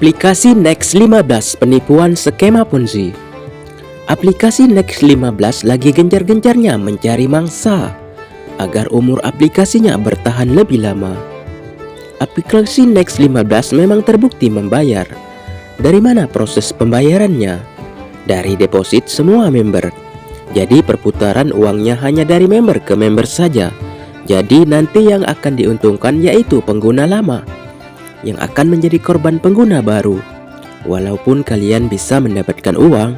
Aplikasi Next15 penipuan skema Ponzi. Aplikasi Next15 lagi gencar-gencarnya mencari mangsa agar umur aplikasinya bertahan lebih lama. Aplikasi Next15 memang terbukti membayar. Dari mana proses pembayarannya? Dari deposit semua member. Jadi perputaran uangnya hanya dari member ke member saja. Jadi nanti yang akan diuntungkan yaitu pengguna lama yang akan menjadi korban pengguna baru. Walaupun kalian bisa mendapatkan uang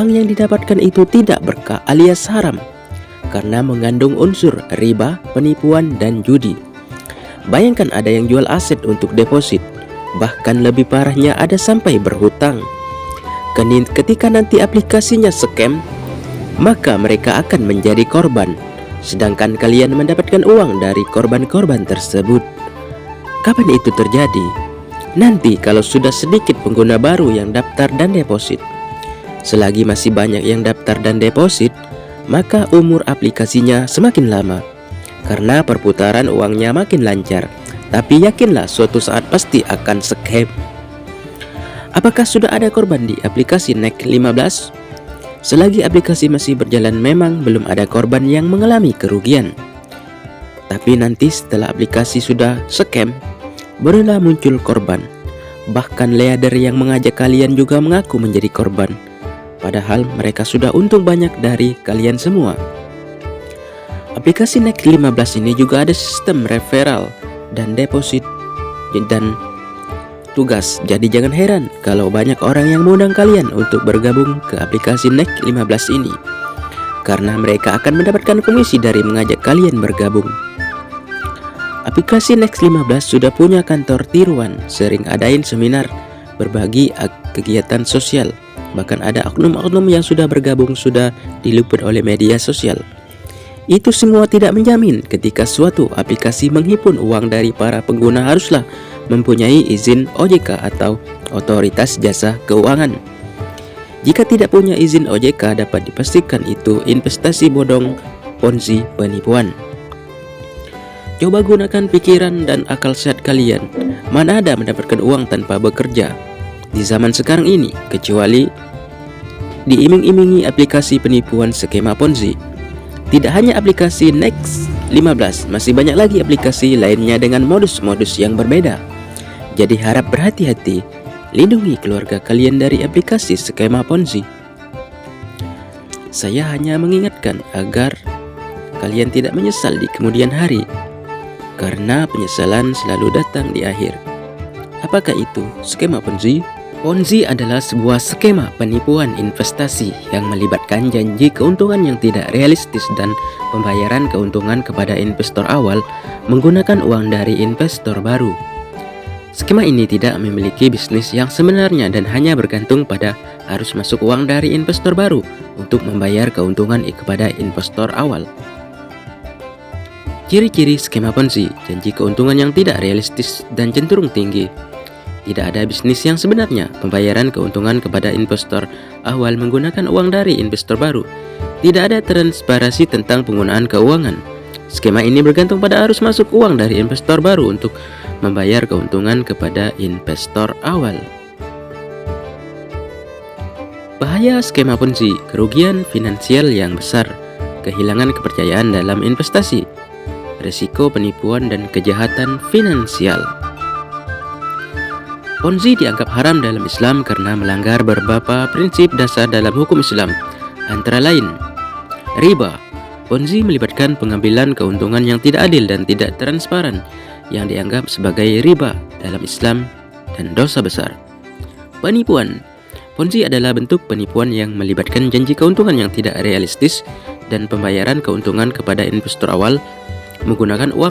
yang didapatkan itu tidak berkah alias haram karena mengandung unsur riba, penipuan, dan judi. Bayangkan ada yang jual aset untuk deposit, bahkan lebih parahnya ada sampai berhutang. Ketika nanti aplikasinya scam, maka mereka akan menjadi korban, sedangkan kalian mendapatkan uang dari korban-korban tersebut. Kapan itu terjadi? Nanti kalau sudah sedikit pengguna baru yang daftar dan deposit. Selagi masih banyak yang daftar dan deposit, maka umur aplikasinya semakin lama karena perputaran uangnya makin lancar. Tapi yakinlah suatu saat pasti akan scam. Apakah sudah ada korban di aplikasi Next15? Selagi aplikasi masih berjalan memang belum ada korban yang mengalami kerugian. Tapi nanti setelah aplikasi sudah scam, barulah muncul korban. Bahkan leader yang mengajak kalian juga mengaku menjadi korban, padahal mereka sudah untung banyak dari kalian semua. Aplikasi Next15 ini juga ada sistem referral dan deposit dan tugas. Jadi jangan heran kalau banyak orang yang mengundang kalian untuk bergabung ke aplikasi Next15 ini, karena mereka akan mendapatkan komisi dari mengajak kalian bergabung. Aplikasi Next15 sudah punya kantor tiruan, sering adain seminar, berbagi kegiatan sosial. Bahkan ada oknum-oknum yang sudah bergabung sudah diliput oleh media sosial. Itu semua tidak menjamin ketika suatu aplikasi menghimpun uang dari para pengguna haruslah mempunyai izin OJK atau Otoritas Jasa Keuangan. Jika tidak punya izin OJK, dapat dipastikan itu investasi bodong, Ponzi, penipuan. Coba gunakan pikiran dan akal sehat kalian. Mana ada mendapatkan uang tanpa bekerja di zaman sekarang ini, kecuali diiming-imingi aplikasi penipuan skema Ponzi. Tidak hanya aplikasi Next15, masih banyak lagi aplikasi lainnya dengan modus-modus yang berbeda. Jadi harap berhati-hati, lindungi keluarga kalian dari aplikasi skema Ponzi. Saya hanya mengingatkan agar kalian tidak menyesal di kemudian hari, karena penyesalan selalu datang di akhir. Apakah itu skema Ponzi? Ponzi adalah sebuah skema penipuan investasi yang melibatkan janji keuntungan yang tidak realistis dan pembayaran keuntungan kepada investor awal menggunakan uang dari investor baru. Skema ini tidak memiliki bisnis yang sebenarnya dan hanya bergantung pada arus masuk uang dari investor baru untuk membayar keuntungan kepada investor awal. Ciri-ciri skema Ponzi: janji keuntungan yang tidak realistis dan cenderung tinggi. Tidak ada bisnis yang sebenarnya, pembayaran keuntungan kepada investor awal menggunakan uang dari investor baru. Tidak ada transparansi tentang penggunaan keuangan. Skema ini bergantung pada arus masuk uang dari investor baru untuk membayar keuntungan kepada investor awal. Bahaya skema Ponzi: kerugian finansial yang besar, kehilangan kepercayaan dalam investasi, risiko penipuan dan kejahatan finansial. Ponzi dianggap haram dalam Islam karena melanggar beberapa prinsip dasar dalam hukum Islam, antara lain riba. Ponzi melibatkan pengambilan keuntungan yang tidak adil dan tidak transparan, yang dianggap sebagai riba dalam Islam dan dosa besar. Penipuan. Ponzi adalah bentuk penipuan yang melibatkan janji keuntungan yang tidak realistis dan pembayaran keuntungan kepada investor awal menggunakan uang